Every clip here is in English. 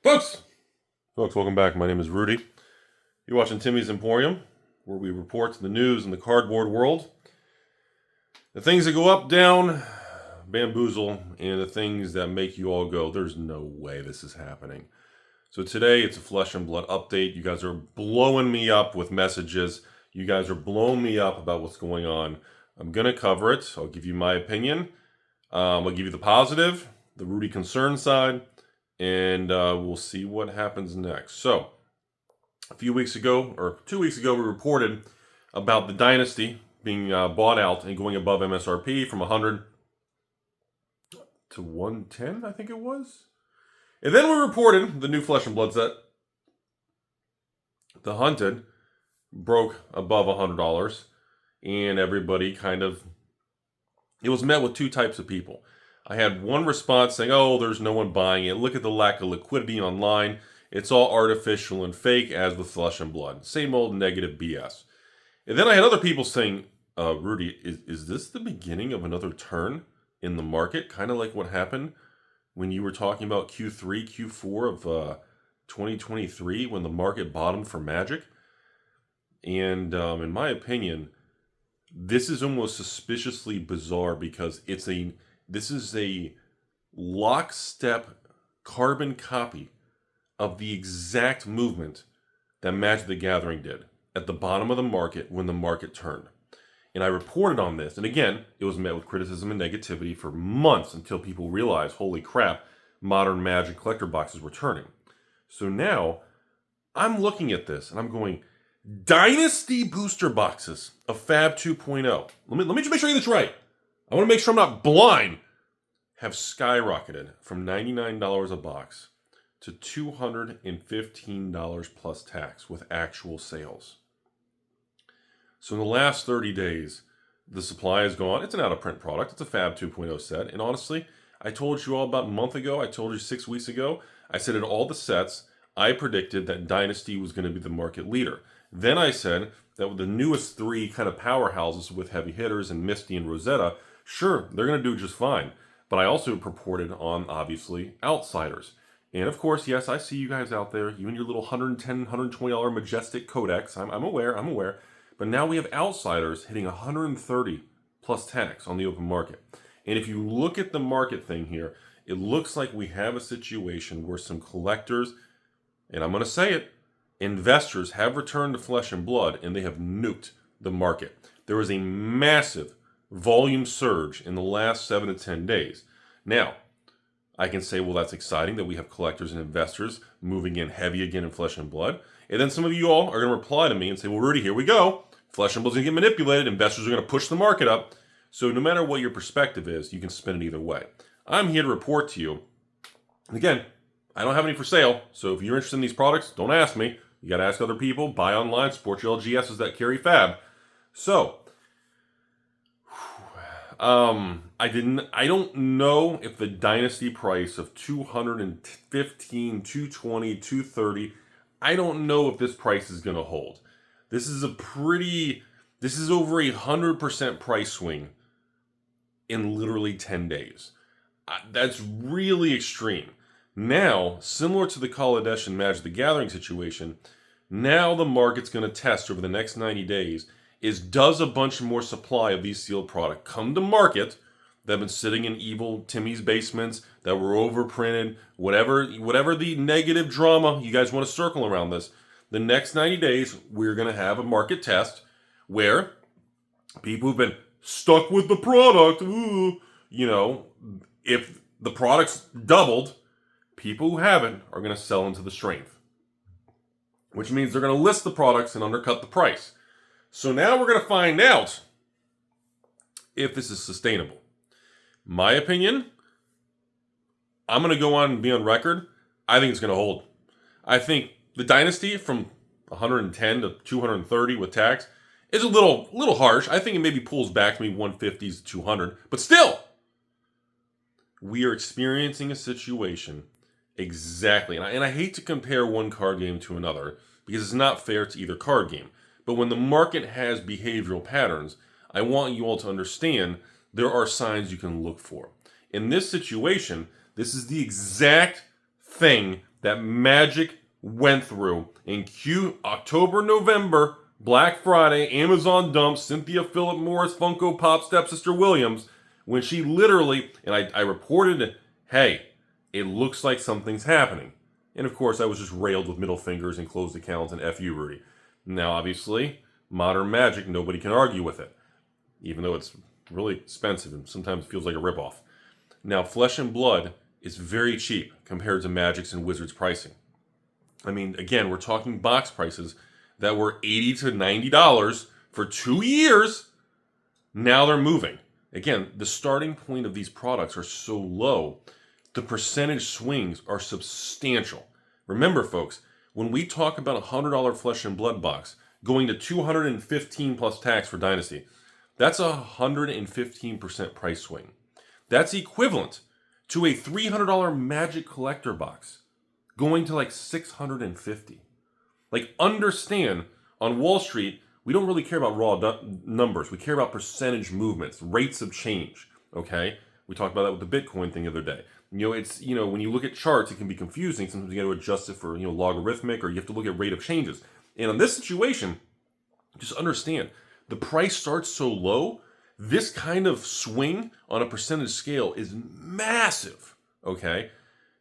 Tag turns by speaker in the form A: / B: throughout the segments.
A: Folks, welcome back. My name is Rudy. You're watching Timmy's Emporium, where we report the news in the cardboard world. The things that go up, down, bamboozle, and the things that make you all go, there's no way this is happening. So today, it's a flesh and blood update. You guys are blowing me up with messages. You guys are blowing me up about what's going on. I'm going to cover it. I'll give you my opinion. I'll give you the positive, the Rudy concern side, and we'll see what happens next. So, a few weeks ago, or 2 weeks ago, we reported about the Dynasty being bought out and going above MSRP from 100 to 110, I think it was. And then we reported the new Flesh and Blood set, the Hunted, broke above $100, and everybody it was met with two types of people. I had one response saying, oh, there's no one buying it. Look at the lack of liquidity online. It's all artificial and fake, as with Flesh and Blood. Same old negative BS. And then I had other people saying, Rudy, is this the beginning of another turn in the market? Kind of like what happened when you were talking about Q3, Q4 of 2023, when the market bottomed for Magic. And in my opinion, this is almost suspiciously bizarre because this is a lockstep carbon copy of the exact movement that Magic the Gathering did at the bottom of the market when the market turned. And I reported on this. And again, it was met with criticism and negativity for months until people realized, holy crap, modern Magic collector boxes were turning. So now I'm looking at this and I'm going, Dynasty booster boxes of Fab 2.0. Let me just make sure I get this right. I want to make sure I'm not blind. Have skyrocketed from $99 a box to $215 plus tax with actual sales. So in the last 30 days, the supply has gone. It's an out-of-print product. It's a Fab 2.0 set. And honestly, I told you all about a month ago. I told you 6 weeks ago. I said in all the sets, I predicted that Dynasty was going to be the market leader. Then I said that with the newest three kind of powerhouses with heavy hitters and Misty and Rosetta, sure, they're going to do just fine. But I also purported on, obviously, outsiders. And of course, yes, I see you guys out there, you and your little $110, $120 Majestic Codex. I'm aware. But now we have outsiders hitting 130 plus tax on the open market. And if you look at the market thing here, it looks like we have a situation where some collectors, and I'm going to say it, investors have returned to Flesh and Blood and they have nuked the market. There was a massive volume surge in the last 7 to 10 days. Now, I can say, well, that's exciting that we have collectors and investors moving in heavy again in Flesh and Blood. And then some of you all are going to reply to me and say, well, Rudy, here we go. Flesh and Blood's going to get manipulated. Investors are going to push the market up. So no matter what your perspective is, you can spin it either way. I'm here to report to you. And again, I don't have any for sale. So if you're interested in these products, don't ask me. You got to ask other people. Buy online. Support your LGSs that carry Fab. So, I don't know if the Dynasty price of $215, $220, $230, I don't know if this price is going to hold. This is over 100% price swing in literally 10 days. That's really extreme. Now, similar to the Kaladesh and Magic the Gathering situation, now the market's going to test over the next 90 days is, does a bunch more supply of these sealed products come to market that have been sitting in evil Timmy's basements, that were overprinted, whatever the negative drama you guys want to circle around this. The next 90 days, we're going to have a market test where people who've been stuck with the product, if the product's doubled, people who haven't are going to sell into the strength, which means they're going to list the products and undercut the price. So now we're going to find out if this is sustainable. My opinion, I'm going to go on and be on record. I think it's going to hold. I think the Dynasty from 110 to 230 with tax is a little harsh. I think it maybe pulls back to maybe 150s to 200. But still, we are experiencing a situation exactly. And I hate to compare one card game to another because it's not fair to either card game. But when the market has behavioral patterns, I want you all to understand there are signs you can look for. In this situation, this is the exact thing that Magic went through in October, November, Black Friday, Amazon dump, Cynthia Philip Morris, Funko Pop, Stepsister Williams, when she literally, and I reported, hey, it looks like something's happening. And of course, I was just railed with middle fingers and closed accounts and F you, Rudy. Now, obviously, modern Magic, nobody can argue with it, even though it's really expensive and sometimes feels like a ripoff. Now, Flesh and Blood is very cheap compared to Magic's and Wizards pricing. I mean, again, we're talking box prices that were $80 to $90 for 2 years. Now they're moving. Again, the starting point of these products are so low, the percentage swings are substantial. Remember, folks, when we talk about a $100 Flesh and Blood box going to $215 plus tax for Dynasty, that's a 115% price swing. That's equivalent to a $300 Magic Collector box going to like $650. Like, understand, on Wall Street, we don't really care about raw numbers. We care about percentage movements, rates of change, okay? We talked about that with the Bitcoin thing the other day. It's, when you look at charts, it can be confusing. Sometimes you got to adjust it for, logarithmic, or you have to look at rate of changes. And in this situation, just understand, the price starts so low, this kind of swing on a percentage scale is massive, okay?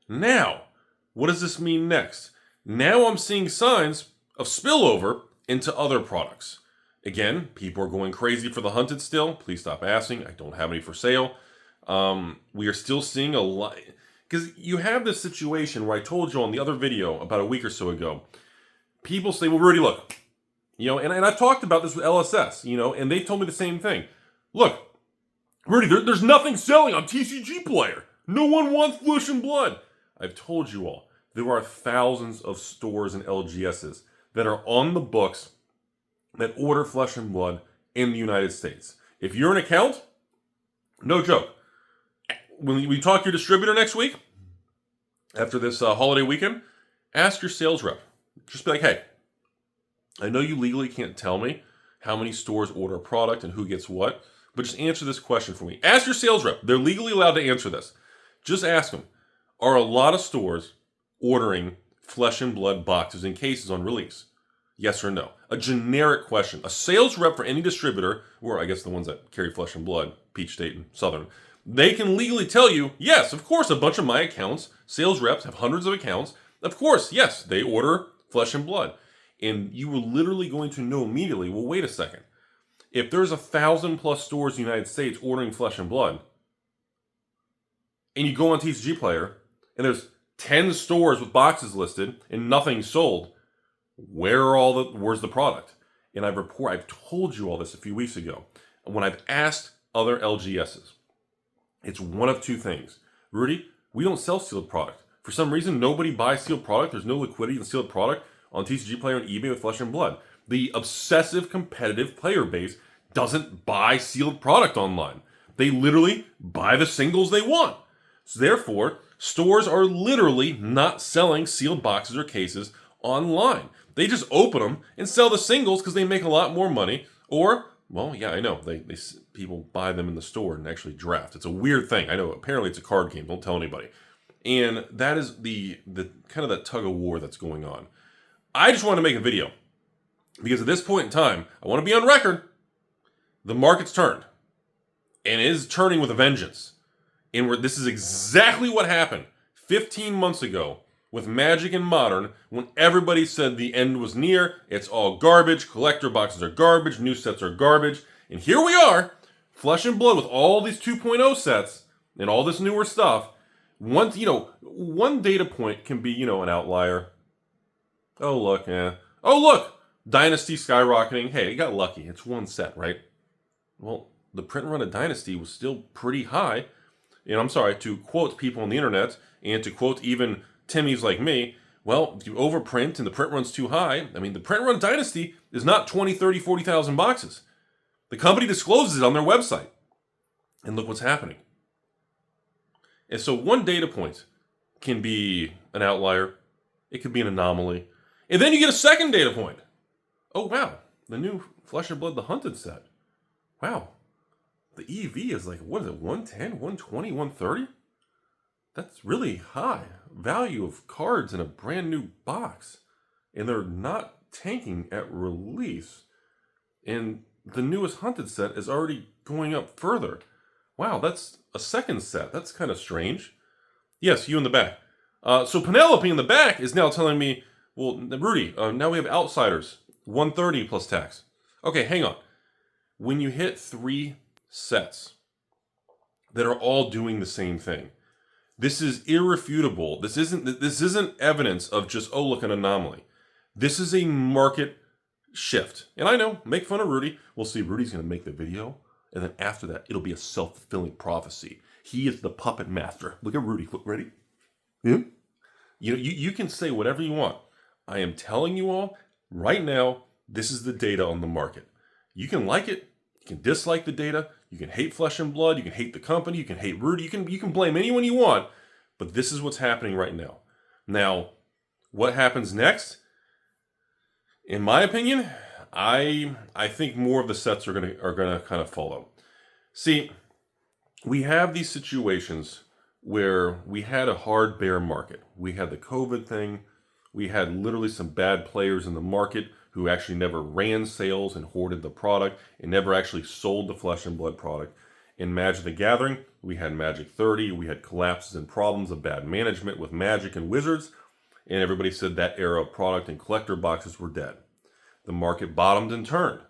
A: Now, what does this mean next? Now I'm seeing signs of spillover into other products. Again, people are going crazy for the hunted still. Please stop asking. I don't have any for sale. We are still seeing a lot, because you have this situation where I told you on the other video about a week or so ago, people say, well, Rudy, look, and I've talked about this with LSS, and they told me the same thing. Look, Rudy, there's nothing selling on TCG Player. No one wants Flesh and Blood. I've told you all, there are thousands of stores and LGSs that are on the books that order Flesh and Blood in the United States. If you're an account, no joke, when we talk to your distributor next week, after this holiday weekend, ask your sales rep. Just be like, hey, I know you legally can't tell me how many stores order a product and who gets what, but just answer this question for me. Ask your sales rep. They're legally allowed to answer this. Just ask them, are a lot of stores ordering Flesh and Blood boxes and cases on release? Yes or no? A generic question. A sales rep for any distributor, or I guess the ones that carry Flesh and Blood, Peach State and Southern, they can legally tell you, yes, of course, a bunch of my accounts, sales reps have hundreds of accounts. Of course, yes, they order Flesh and Blood. And you were literally going to know immediately, well, wait a second. If there's 1,000 plus stores in the United States ordering Flesh and Blood, and you go on TCG Player, and there's 10 stores with boxes listed and nothing sold, where's the product? And I've told you all this a few weeks ago. When I've asked other LGSs, it's one of two things. Rudy, we don't sell sealed product. For some reason, nobody buys sealed product. There's no liquidity in sealed product on TCG Player and eBay with Flesh and Blood. The obsessive competitive player base doesn't buy sealed product online. They literally buy the singles they want. So therefore, stores are literally not selling sealed boxes or cases online. They just open them and sell the singles because they make a lot more money. Or, well, yeah, I know. People buy them in the store and actually draft. It's a weird thing. I know. Apparently, it's a card game. Don't tell anybody. And that is the kind of that tug of war that's going on. I just want to make a video because at this point in time, I want to be on record. The market's turned, and it is turning with a vengeance. And this is exactly what happened 15 months ago with Magic and Modern, when everybody said the end was near. It's all garbage. Collector boxes are garbage. New sets are garbage. And here we are, Flesh and Blood with all these 2.0 sets and all this newer stuff. One data point can be, an outlier. Oh, look, Oh, look, Dynasty skyrocketing. Hey, you got lucky. It's one set, right? Well, the print run of Dynasty was still pretty high. And I'm sorry, to quote people on the internet, and to quote even Timmies like me, well, if you overprint and the print run's too high, the print run Dynasty is not 20, 30, 40,000 boxes. The company discloses it on their website. And look what's happening. And so one data point can be an outlier. It could be an anomaly. And then you get a second data point. Oh, wow. The new Flesh and Blood, the Hunted set. Wow. The EV is like, what is it, 110, 120, 130? That's really high. value of cards in a brand new box, and they're not tanking at release. And the newest hunted set is already going up further. Wow, that's a second set. That's kind of strange. Yes, you in the back. So Penelope in the back is now telling me, well, Rudy, now we have Outsiders, 130 plus tax. Okay, hang on. When you hit 3 sets that are all doing the same thing, this is irrefutable. This isn't evidence of just, oh, look, an anomaly. This is a market shift. And I know, make fun of Rudy. We'll see, Rudy's going to make the video. And then after that, it'll be a self-fulfilling prophecy. He is the puppet master. Look at Rudy. Look, ready? Yeah? You can say whatever you want. I am telling you all, right now, this is the data on the market. You can like it. You can dislike the data. You can hate Flesh and Blood. You can hate the company. You can hate Rudy. You can blame anyone you want. But this is what's happening right now. Now, what happens next? In my opinion, I think more of the sets are gonna kind of follow. See, we have these situations where we had a hard bear market. We had the COVID thing. We had literally some bad players in the market who actually never ran sales and hoarded the product and never actually sold the Flesh and Blood product. In Magic the Gathering, we had Magic 30. We had collapses and problems of bad management with Magic and Wizards. And everybody said that era of product and collector boxes were dead. The market bottomed and turned.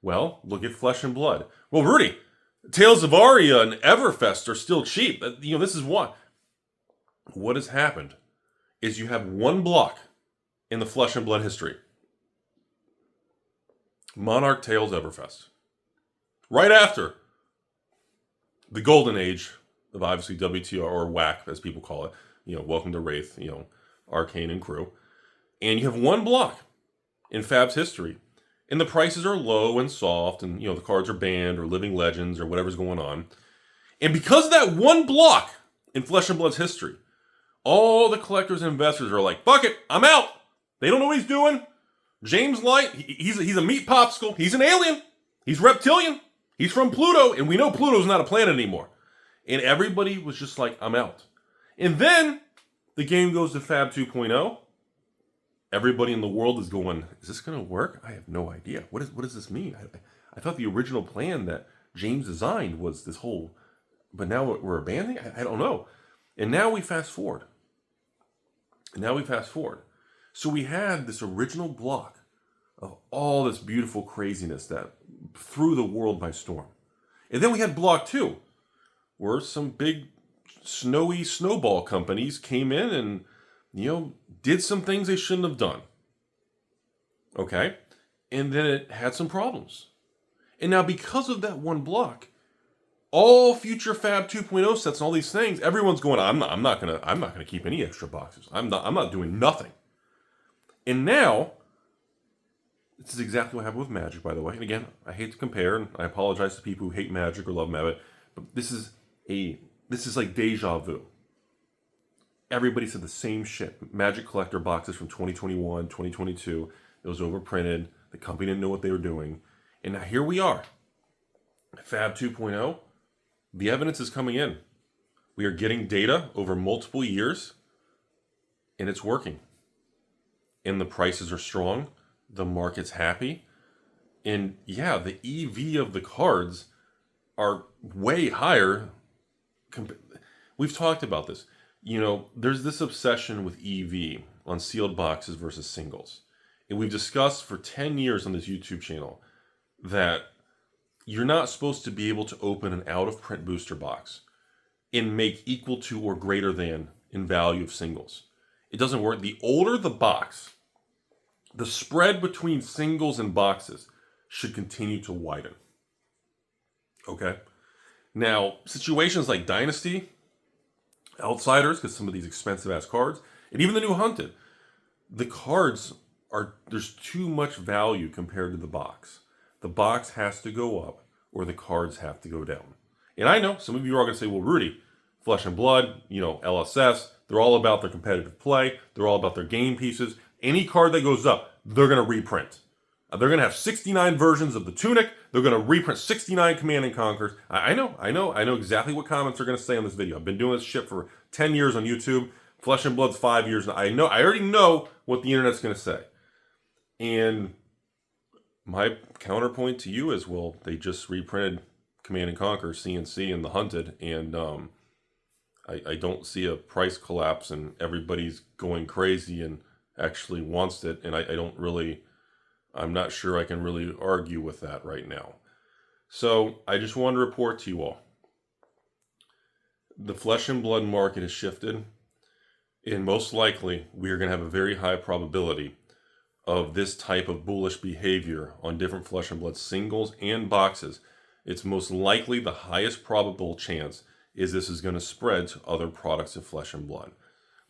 A: Well, look at Flesh and Blood. Well, Rudy, Tales of Aria and Everfest are still cheap. This is what has happened is you have one block in the Flesh and Blood history. Monarch Tales Everfest. Right after the golden age of obviously WTR or WAC, as people call it. Welcome to Wraith, Arcane and crew. And you have one block in Fab's history. And the prices are low and soft, and the cards are banned or living legends or whatever's going on. And because of that one block in Flesh and Blood's history, all the collectors and investors are like, fuck it, I'm out. They don't know what he's doing. James Light, he's a meat popsicle. He's an alien. He's reptilian. He's from Pluto, and we know Pluto's not a planet anymore. And everybody was just like, I'm out. And then the game goes to Fab 2.0. Everybody in the world is going, is this going to work? I have no idea. What does this mean? I thought the original plan that James designed was this whole, but now we're abandoning? I don't know. And now we fast forward. So we had this original block of all this beautiful craziness that threw the world by storm. And then we had block 2, where some big snowy snowball companies came in and did some things they shouldn't have done. Okay? And then it had some problems. And now because of that one block, all future Fab 2.0 sets and all these things, everyone's going, I'm not gonna keep any extra boxes. I'm not doing nothing. And now, this is exactly what happened with Magic, by the way. And again, I hate to compare, and I apologize to people who hate Magic or love Magic, but this is like deja vu. Everybody said the same shit. Magic collector boxes from 2021, 2022. It was overprinted. The company didn't know what they were doing. And now here we are. Fab 2.0. The evidence is coming in. We are getting data over multiple years. And it's working. And the prices are strong. The market's happy. And yeah, the EV of the cards are way higher. We've talked about this. There's this obsession with EV on sealed boxes versus singles. And we've discussed for 10 years on this YouTube channel that you're not supposed to be able to open an out-of-print booster box and make equal to or greater than in value of singles. It doesn't work. The older the box, the spread between singles and boxes should continue to widen. Okay? Now, situations like Dynasty, Outsiders, because some of these expensive-ass cards, and even the new Hunted, the cards there's too much value compared to the box. The box has to go up, or the cards have to go down. And I know some of you are going to say, well, Rudy, Flesh and Blood, LSS, they're all about their competitive play. They're all about their game pieces. Any card that goes up, they're going to reprint. They're going to have 69 versions of the Tunic. They're going to reprint 69 Command and Conquers. I know exactly what comments are going to say on this video. I've been doing this shit for 10 years on YouTube. Flesh and Blood's 5 years. I already know what the internet's going to say. And my counterpoint to you is, well, they just reprinted Command and Conquer, CNC, and The Hunted, and I don't see a price collapse, and everybody's going crazy and actually wants it, and I'm not sure I can really argue with that right now. So I just want to report to you all, the Flesh and Blood market has shifted, and most likely we are going to have a very high probability of this type of bullish behavior on different Flesh and Blood singles and boxes. It's most likely the highest probable chance is this is going to spread to other products of Flesh and Blood.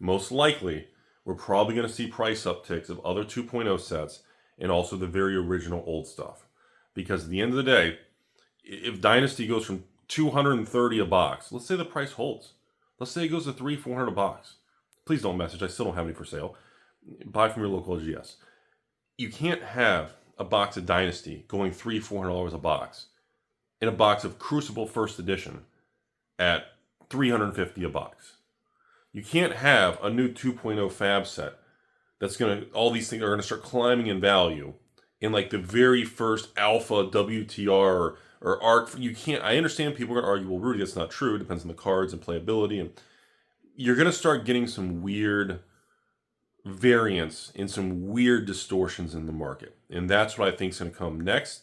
A: Most likely, we're probably going to see price upticks of other 2.0 sets and also the very original old stuff. Because at the end of the day, if Dynasty goes from $230 a box, let's say the price holds. Let's say it goes to $300-$400 a box. Please don't message. I still don't have any for sale. Buy from your local LGS. You can't have a box of Dynasty going $300-$400 a box in a box of Crucible First Edition at $350 a box. You can't have a new 2.0 fab set all these things are going to start climbing in value in like the very first Alpha WTR or ARC. You can't. I understand people are going to argue, well, Rudy, that's not true. It depends on the cards and playability. And you're going to start getting some weird variance and some weird distortions in the market. And that's what I think is going to come next.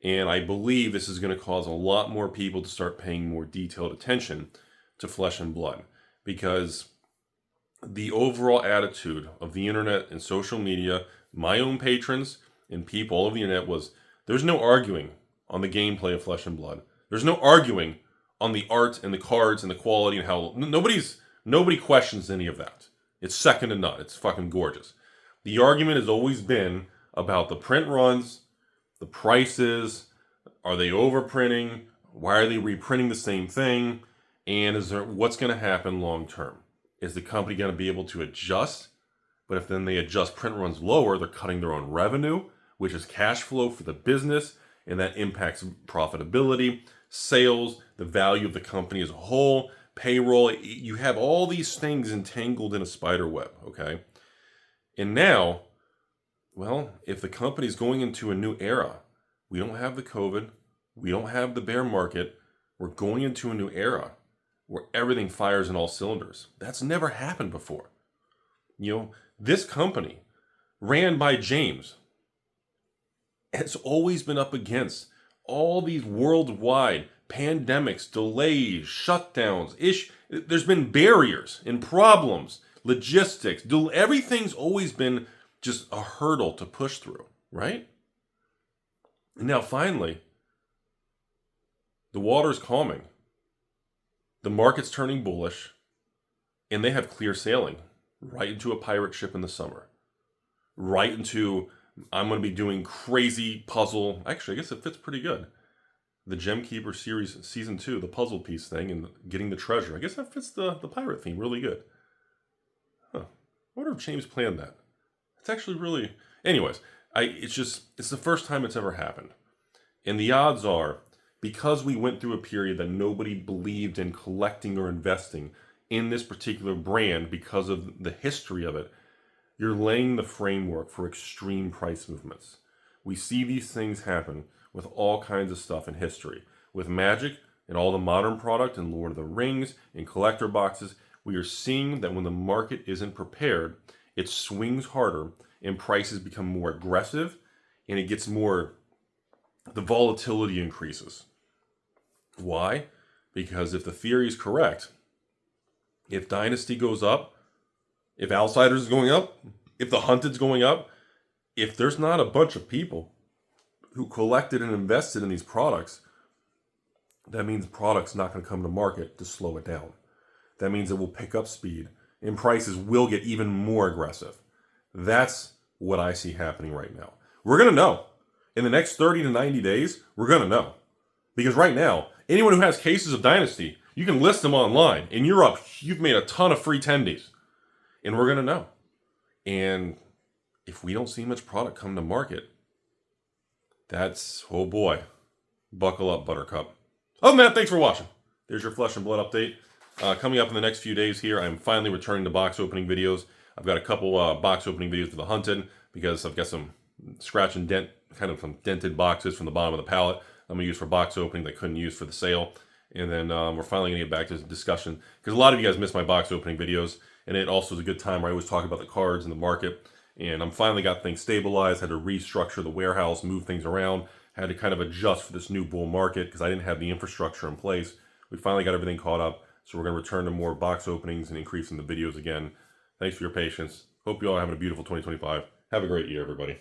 A: And I believe this is going to cause a lot more people to start paying more detailed attention to Flesh and Blood, because the overall attitude of the internet and social media, my own patrons and people all over the internet, was there's no arguing on the gameplay of Flesh and Blood. There's no arguing on the art and the cards and the quality and how nobody questions any of that. It's second to none. It's fucking gorgeous. The argument has always been about the print runs, the prices, are they overprinting? Why are they reprinting the same thing? And what's going to happen long term? Is the company going to be able to adjust? But if then they adjust print runs lower, they're cutting their own revenue, which is cash flow for the business, and that impacts profitability, sales, the value of the company as a whole, payroll. You have all these things entangled in a spider web, okay? And now, well, if the company's going into a new era, we don't have the COVID, we don't have the bear market, we're going into a new era where everything fires in all cylinders. That's never happened before. This company, ran by James, has always been up against all these worldwide pandemics, delays, shutdowns, there's been barriers and problems, logistics, everything's always been just a hurdle to push through, right? And now finally, the water's calming. The market's turning bullish, and they have clear sailing right into a pirate ship in the summer. Right into, I'm going to be doing crazy puzzle. Actually, I guess it fits pretty good. The Gem Keeper series, season 2, the puzzle piece thing, and getting the treasure. I guess that fits the pirate theme really good. Huh. I wonder if James planned that. It's actually really... Anyways, it's the first time it's ever happened. And the odds are, because we went through a period that nobody believed in collecting or investing in this particular brand because of the history of it, you're laying the framework for extreme price movements. We see these things happen with all kinds of stuff in history. With Magic and all the modern product and Lord of the Rings and collector boxes, we are seeing that when the market isn't prepared, it swings harder and prices become more aggressive, and it gets more, the volatility increases. Why? Because if the theory is correct, if Dynasty goes up, if Outsiders is going up, if the Hunted's going up, if there's not a bunch of people who collected and invested in these products, that means the product's not going to come to market to slow it down. That means it will pick up speed and prices will get even more aggressive. That's what I see happening right now. We're going to know. In the next 30 to 90 days, we're going to know. Because right now, anyone who has cases of Dynasty, you can list them online. In Europe, you've made a ton of free tendies. And we're going to know. And if we don't see much product come to market, that's, oh boy, buckle up, Buttercup. Other than that, thanks for watching. There's your Flesh and Blood update. Coming up in the next few days here, I'm finally returning to box opening videos. I've got a couple box opening videos for the hunted because I've got some scratch and dent, kind of some dented boxes from the bottom of the pallet I'm going to use for box opening that I couldn't use for the sale. And then we're finally going to get back to this discussion because a lot of you guys miss my box opening videos, and it also is a good time where I always talk about the cards and the market. And I'm finally got things stabilized, had to restructure the warehouse, move things around, had to kind of adjust for this new bull market because I didn't have the infrastructure in place. We finally got everything caught up, so we're going to return to more box openings and increasing the videos again. Thanks for your patience. Hope you all are having a beautiful 2025. Have a great year, everybody.